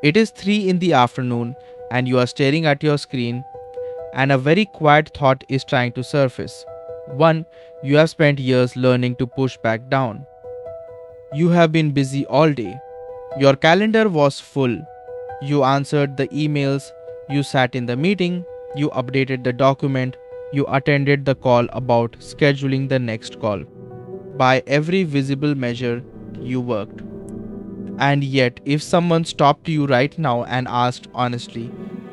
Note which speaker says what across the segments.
Speaker 1: It is 3 in the afternoon and you are staring at your screen, and a very quiet thought is trying to surface. One you have spent years learning to push back down. You have been busy all day. Your calendar was full. You answered the emails, you sat in the meeting, you updated the document, you attended the call about scheduling the next call. By every visible measure, you worked. And yet, if someone stopped you right now and asked honestly,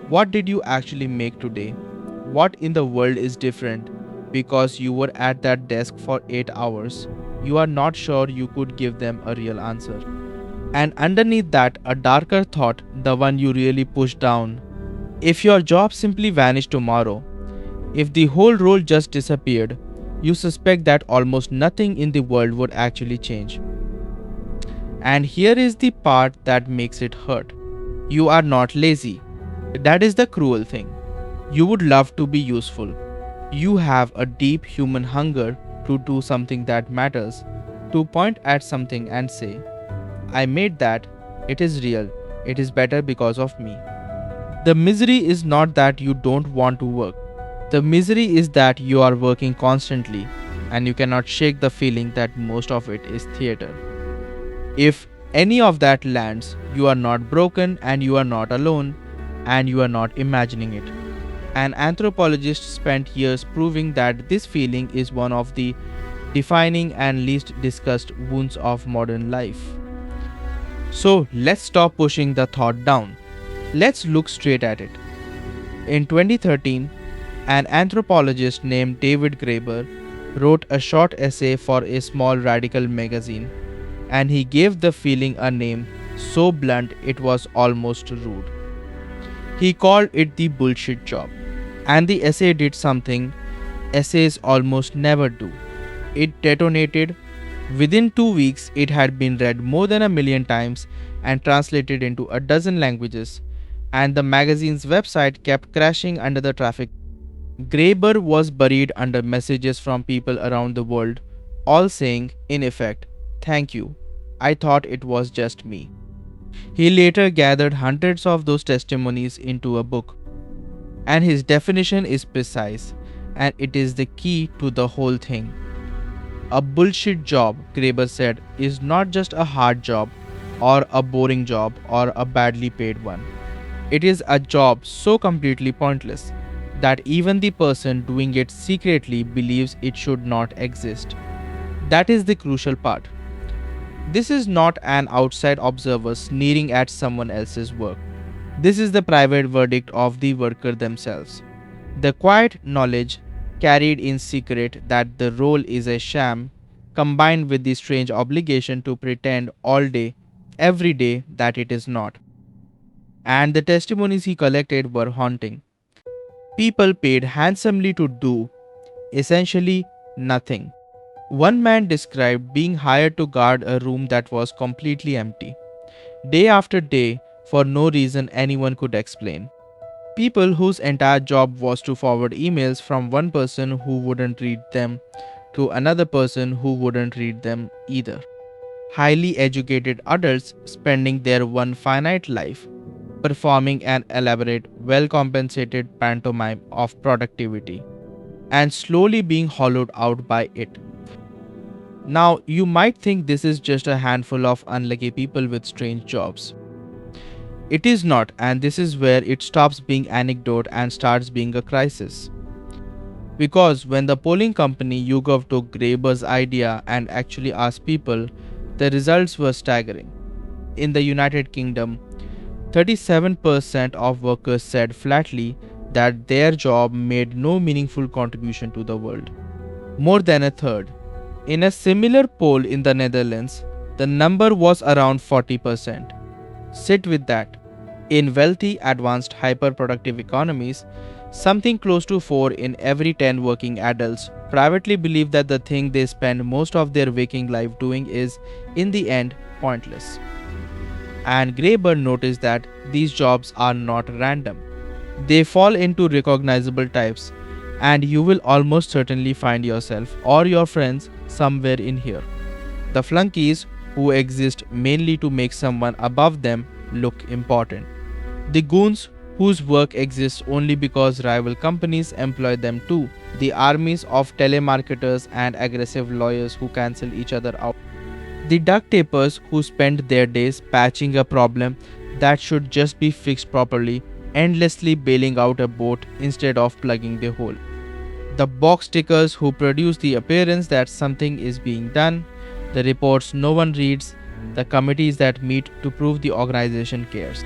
Speaker 1: what did you actually make today? What in the world is different? Because you were at that desk for 8 hours, you are not sure you could give them a real answer. And underneath that, a darker thought, the one you really pushed down. If your job simply vanished tomorrow, if the whole role just disappeared, you suspect that almost nothing in the world would actually change. And here is the part that makes it hurt. You are not lazy. That is the cruel thing. You would love to be useful. You have a deep human hunger to do something that matters, to point at something and say, I made that, it is real, it is better because of me. The misery is not that you don't want to work. The misery is that you are working constantly and you cannot shake the feeling that most of it is theater. If any of that lands, you are not broken and you are not alone and you are not imagining it. An anthropologist spent years proving that this feeling is one of the defining and least discussed wounds of modern life. So let's stop pushing the thought down. Let's look straight at it. In 2013, an anthropologist named David Graeber wrote a short essay for a small radical magazine, and he gave the feeling a name so blunt it was almost rude. He called it the bullshit job. And the essay did something essays almost never do. It detonated. Within 2 weeks, it had been read more than 1,000,000 times and translated into a dozen languages, and the magazine's website kept crashing under the traffic. Graeber was buried under messages from people around the world, all saying, in effect, thank you, I thought it was just me. He later gathered hundreds of those testimonies into a book. And his definition is precise, and it is the key to the whole thing. A bullshit job, Graeber said, is not just a hard job, or a boring job, or a badly paid one. It is a job so completely pointless that even the person doing it secretly believes it should not exist. That is the crucial part. This is not an outside observer sneering at someone else's work. This is the private verdict of the worker themselves. The quiet knowledge, carried in secret, that the role is a sham, combined with the strange obligation to pretend all day, every day, that it is not. And the testimonies he collected were haunting. People paid handsomely to do, essentially, nothing. One man described being hired to guard a room that was completely empty, day after day, for no reason anyone could explain. People whose entire job was to forward emails from one person who wouldn't read them to another person who wouldn't read them either. Highly educated adults spending their one finite life performing an elaborate, well-compensated pantomime of productivity and slowly being hollowed out by it. Now, you might think this is just a handful of unlucky people with strange jobs. It is not, and this is where it stops being anecdote and starts being a crisis. Because when the polling company YouGov took Graeber's idea and actually asked people, the results were staggering. In the United Kingdom, 37% of workers said flatly that their job made no meaningful contribution to the world. More than a third. In a similar poll in the Netherlands, the number was around 40%. Sit with that. In wealthy, advanced, hyper-productive economies, something close to 4 in every 10 working adults privately believe that the thing they spend most of their waking life doing is, in the end, pointless. And Graeber noticed that these jobs are not random. They fall into recognizable types, and you will almost certainly find yourself or your friends somewhere in here. The flunkies, who exist mainly to make someone above them look important. The goons, whose work exists only because rival companies employ them too. The armies of telemarketers and aggressive lawyers who cancel each other out. The duct-tapers who spend their days patching a problem that should just be fixed properly, endlessly bailing out a boat instead of plugging the hole. The box tickers who produce the appearance that something is being done, the reports no one reads, the committees that meet to prove the organization cares,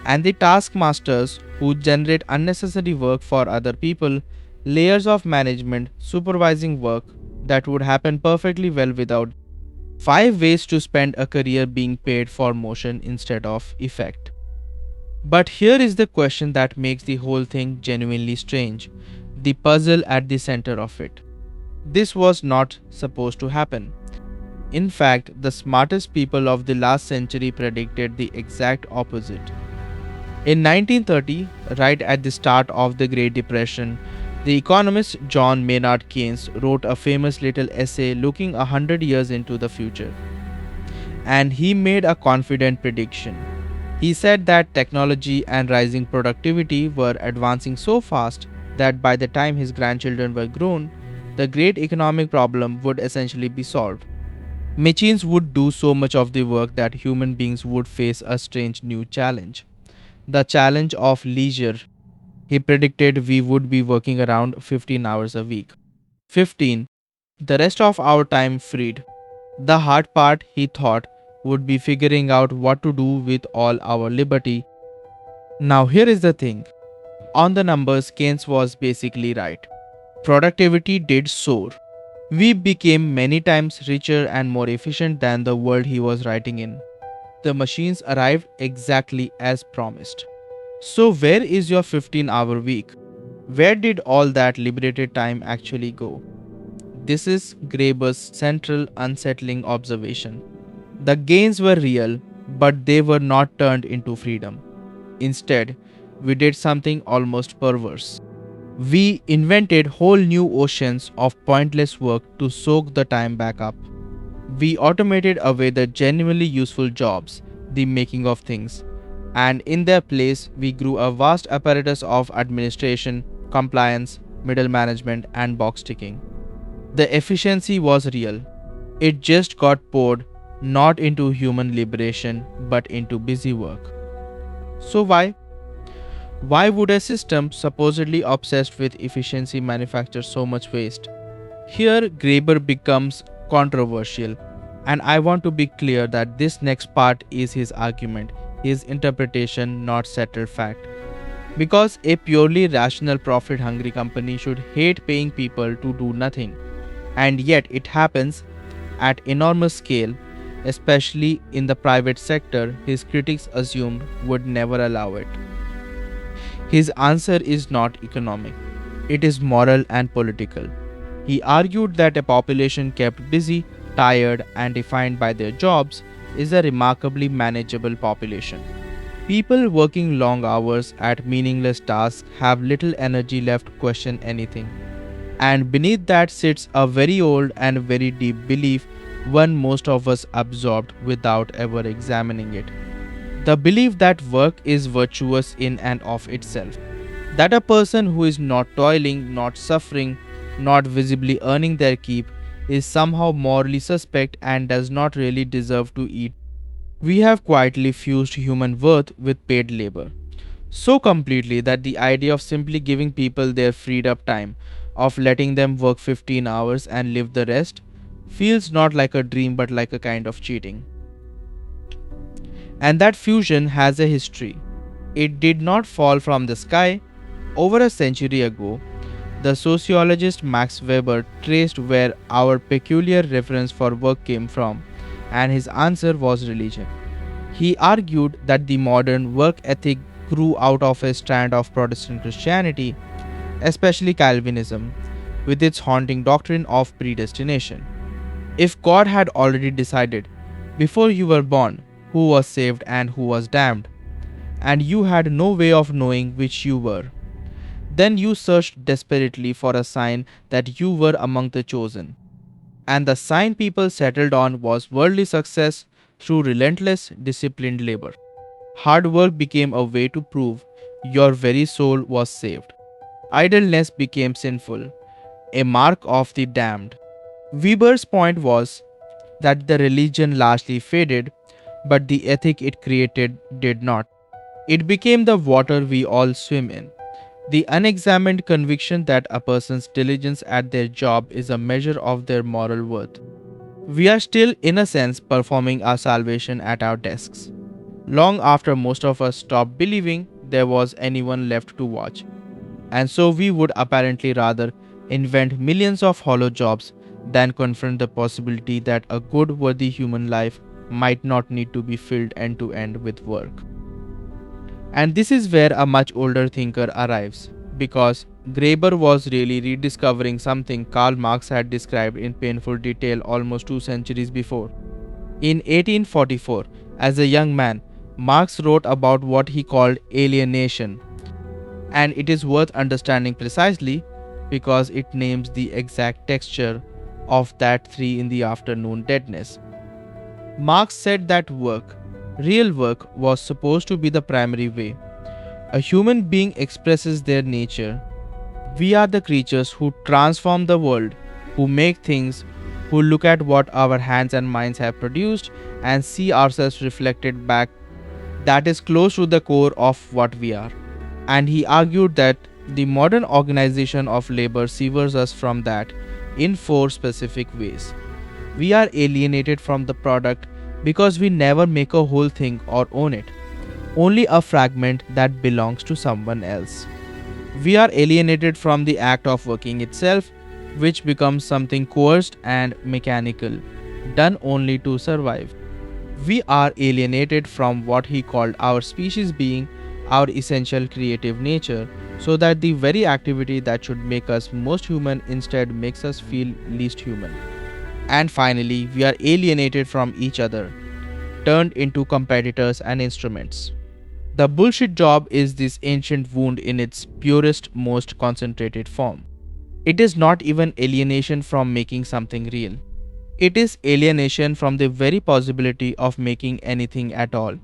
Speaker 1: and the taskmasters who generate unnecessary work for other people, layers of management supervising work that would happen perfectly well without. 5 ways to spend a career being paid for motion instead of effect. But here is the question that makes the whole thing genuinely strange, the puzzle at the center of it. This was not supposed to happen. In fact, the smartest people of the last century predicted the exact opposite. In 1930, right at the start of the Great Depression, the economist John Maynard Keynes wrote a famous little essay looking 100 years into the future. And he made a confident prediction. He said that technology and rising productivity were advancing so fast that by the time his grandchildren were grown, the great economic problem would essentially be solved. Machines would do so much of the work that human beings would face a strange new challenge. The challenge of leisure. He predicted we would be working around 15 hours a week. 15. The rest of our time freed. The hard part, he thought, would be figuring out what to do with all our liberty. Now, here is the thing. On the numbers, Keynes was basically right. Productivity did soar. We became many times richer and more efficient than the world he was writing in. The machines arrived exactly as promised. So, where is your 15-hour week? Where did all that liberated time actually go? This is Graeber's central unsettling observation. The gains were real, but they were not turned into freedom. Instead, we did something almost perverse. We invented whole new oceans of pointless work to soak the time back up. We automated away the genuinely useful jobs, the making of things, and in their place, we grew a vast apparatus of administration, compliance, middle management, and box ticking. The efficiency was real. It just got poured not into human liberation but into busy work. So why? Why would a system supposedly obsessed with efficiency manufacture so much waste? Here, Graeber becomes controversial, and I want to be clear that this next part is his argument, his interpretation, not settled fact. Because a purely rational profit-hungry company should hate paying people to do nothing, and yet it happens at enormous scale, especially in the private sector, his critics assumed would never allow it. His answer is not economic, it is moral and political. He argued that a population kept busy, tired, and defined by their jobs is a remarkably manageable population. People working long hours at meaningless tasks have little energy left to question anything. And beneath that sits a very old and very deep belief, one most of us absorbed without ever examining it. The belief that work is virtuous in and of itself. That a person who is not toiling, not suffering, not visibly earning their keep is somehow morally suspect and does not really deserve to eat. We have quietly fused human worth with paid labor. So completely that the idea of simply giving people their freed up time, of letting them work 15 hours and live the rest, feels not like a dream but like a kind of cheating. And that fusion has a history. It did not fall from the sky. Over a century ago, the sociologist Max Weber traced where our peculiar reference for work came from, and his answer was religion. He argued that the modern work ethic grew out of a strand of Protestant Christianity, especially Calvinism, with its haunting doctrine of predestination. If God had already decided, before you were born, who was saved and who was damned, and you had no way of knowing which you were, then you searched desperately for a sign that you were among the chosen. And the sign people settled on was worldly success through relentless, disciplined labor. Hard work became a way to prove your very soul was saved. Idleness became sinful, a mark of the damned. Weber's point was that the religion largely faded, but the ethic it created did not. It became the water we all swim in. The unexamined conviction that a person's diligence at their job is a measure of their moral worth. We are still, in a sense, performing our salvation at our desks. Long after most of us stopped believing there was anyone left to watch. And so we would apparently rather invent millions of hollow jobs than confront the possibility that a good, worthy human life might not need to be filled end to end with work. And this is where a much older thinker arrives, because Graeber was really rediscovering something Karl Marx had described in painful detail almost 2 centuries before. In 1844, as a young man, Marx wrote about what he called alienation, and it is worth understanding precisely because it names the exact texture of that 3 in the afternoon deadness. Marx said that work, real work, was supposed to be the primary way a human being expresses their nature. We are the creatures who transform the world, who make things, who look at what our hands and minds have produced and see ourselves reflected back. That is close to the core of what we are. And he argued that the modern organization of labor severs us from that in 4 specific ways. We are alienated from the product because we never make a whole thing or own it, only a fragment that belongs to someone else. We are alienated from the act of working itself, which becomes something coerced and mechanical, done only to survive. We are alienated from what he called our species being our essential creative nature, so that the very activity that should make us most human instead makes us feel least human. And finally, we are alienated from each other, turned into competitors and instruments. The bullshit job is this ancient wound in its purest, most concentrated form. It is not even alienation from making something real. It is alienation from the very possibility of making anything at all.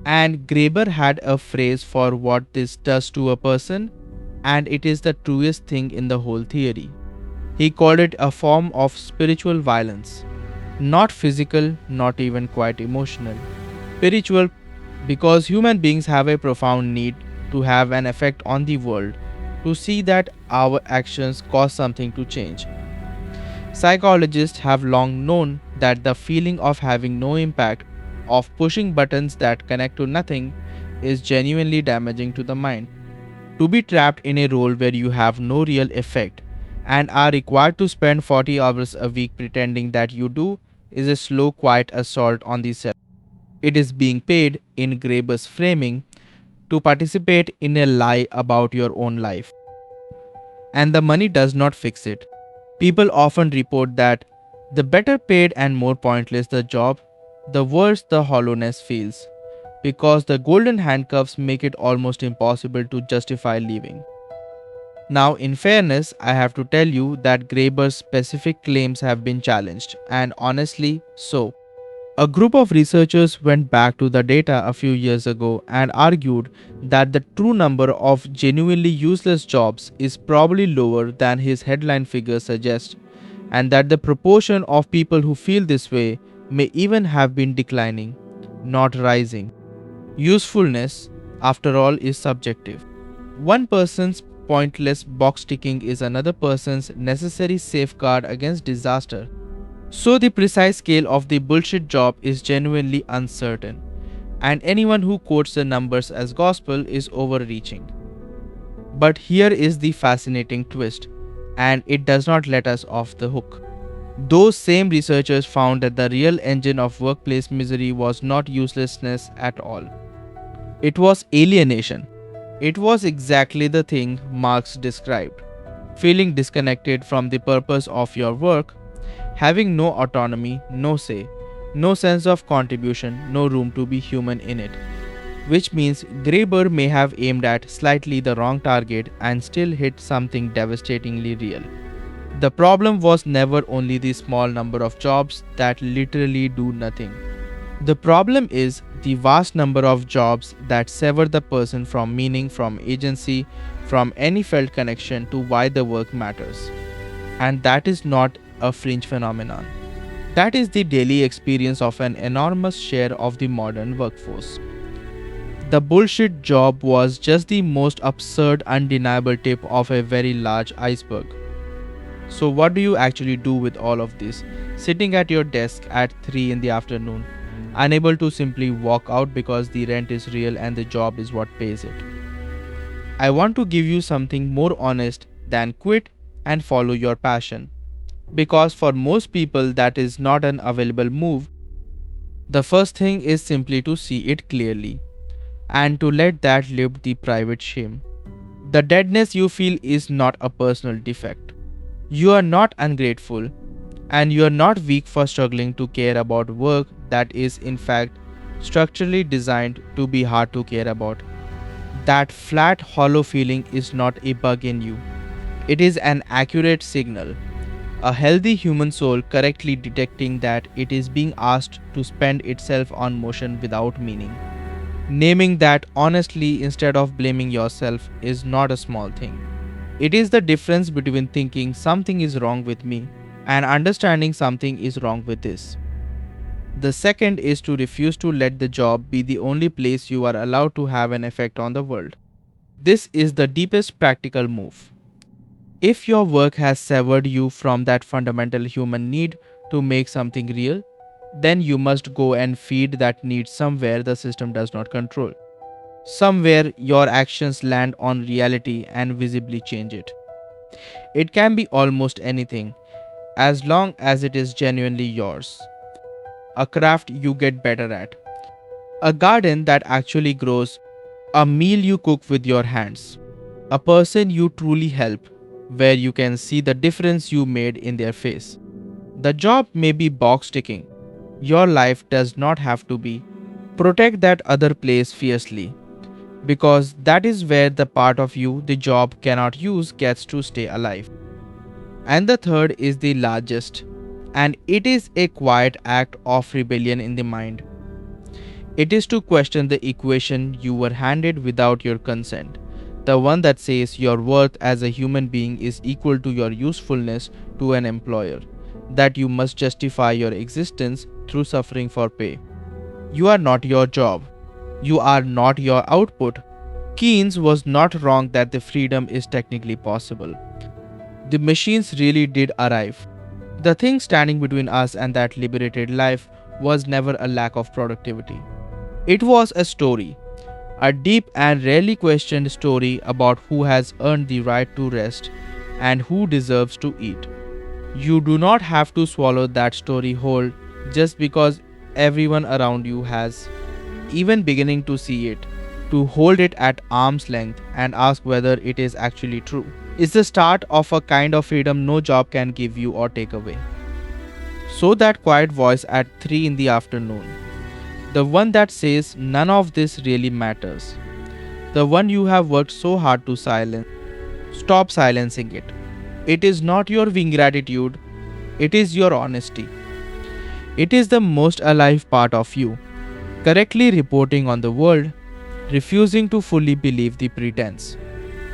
Speaker 1: And Graeber had a phrase for what this does to a person, and it is the truest thing in the whole theory. He called it a form of spiritual violence. Not physical, not even quite emotional. Spiritual, because human beings have a profound need to have an effect on the world, to see that our actions cause something to change. Psychologists have long known that the feeling of having no impact, of pushing buttons that connect to nothing, is genuinely damaging to the mind. To be trapped in a role where you have no real effect and are required to spend 40 hours a week pretending that you do is a slow, quiet assault on the self. It is being paid, in Graeber's framing, to participate in a lie about your own life. And the money does not fix it. People often report that the better paid and more pointless the job, the worse the hollowness feels, because the golden handcuffs make it almost impossible to justify leaving. Now, in fairness, I have to tell you that Graeber's specific claims have been challenged, and honestly, so. A group of researchers went back to the data a few years ago and argued that the true number of genuinely useless jobs is probably lower than his headline figures suggest, and that the proportion of people who feel this way may even have been declining, not rising. Usefulness, after all, is subjective. One person's pointless box ticking is another person's necessary safeguard against disaster. So the precise scale of the bullshit job is genuinely uncertain, and anyone who quotes the numbers as gospel is overreaching. But here is the fascinating twist, and it does not let us off the hook. Those same researchers found that the real engine of workplace misery was not uselessness at all. It was alienation. It was exactly the thing Marx described. Feeling disconnected from the purpose of your work, having no autonomy, no say, no sense of contribution, no room to be human in it. Which means Graeber may have aimed at slightly the wrong target and still hit something devastatingly real. The problem was never only the small number of jobs that literally do nothing. The problem is the vast number of jobs that sever the person from meaning, from agency, from any felt connection to why the work matters. And that is not a fringe phenomenon. That is the daily experience of an enormous share of the modern workforce. The bullshit job was just the most absurd, undeniable tip of a very large iceberg. So, what do you actually do with all of this? Sitting at your desk at 3 in the afternoon, unable to simply walk out because the rent is real and the job is what pays it. I want to give you something more honest than quit and follow your passion. Because for most people, that is not an available move. The first thing is simply to see it clearly and to let that lift the private shame. The deadness you feel is not a personal defect. You are not ungrateful, and you are not weak for struggling to care about work that is in fact structurally designed to be hard to care about. That flat, hollow feeling is not a bug in you. It is an accurate signal. A healthy human soul correctly detecting that it is being asked to spend itself on motion without meaning. Naming that honestly instead of blaming yourself is not a small thing. It is the difference between thinking something is wrong with me and understanding something is wrong with this. The second is to refuse to let the job be the only place you are allowed to have an effect on the world. This is the deepest practical move. If your work has severed you from that fundamental human need to make something real, then you must go and feed that need somewhere the system does not control. Somewhere your actions land on reality and visibly change it. It can be almost anything, as long as it is genuinely yours. A craft you get better at, a garden that actually grows, a meal you cook with your hands, a person you truly help, where you can see the difference you made in their face. The job may be box ticking. Your life does not have to be. Protect that other place fiercely, because that is where the part of you the job cannot use gets to stay alive. And the third is the largest, and it is a quiet act of rebellion in the mind. It is to question the equation you were handed without your consent, the one that says your worth as a human being is equal to your usefulness to an employer, that you must justify your existence through suffering for pay. You are not your job. You are not your output. Keynes was not wrong that the freedom is technically possible. The machines really did arrive. The thing standing between us and that liberated life was never a lack of productivity. It was a story, a deep and rarely questioned story about who has earned the right to rest and who deserves to eat. You do not have to swallow that story whole just because everyone around you has, even beginning to see it, to hold it at arm's length and ask whether it is actually true. Is the start of a kind of freedom no job can give you or take away. So that quiet voice at 3 in the afternoon, the one that says none of this really matters, the one you have worked so hard to silence, stop silencing it. It is not your ingratitude, it is your honesty. It is the most alive part of you, correctly reporting on the world, refusing to fully believe the pretense.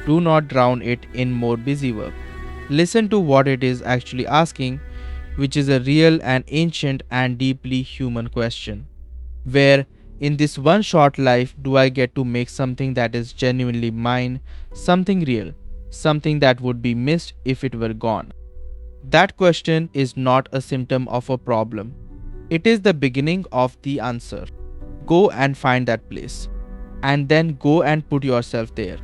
Speaker 1: Do not drown it in more busy work. Listen to what it is actually asking, which is a real and ancient and deeply human question. Where, in this one short life, do I get to make something that is genuinely mine, something real, something that would be missed if it were gone? That question is not a symptom of a problem. It is the beginning of the answer. Go and find that place, and then go and put yourself there.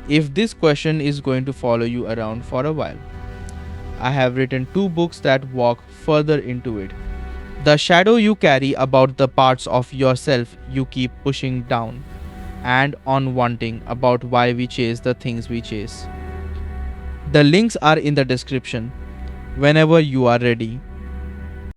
Speaker 1: If this question is going to follow you around for a while. I have written 2 books that walk further into it. The shadow you carry about the parts of yourself you keep pushing down, and on wanting about why we chase the things we chase. The links are in the description. Whenever you are ready,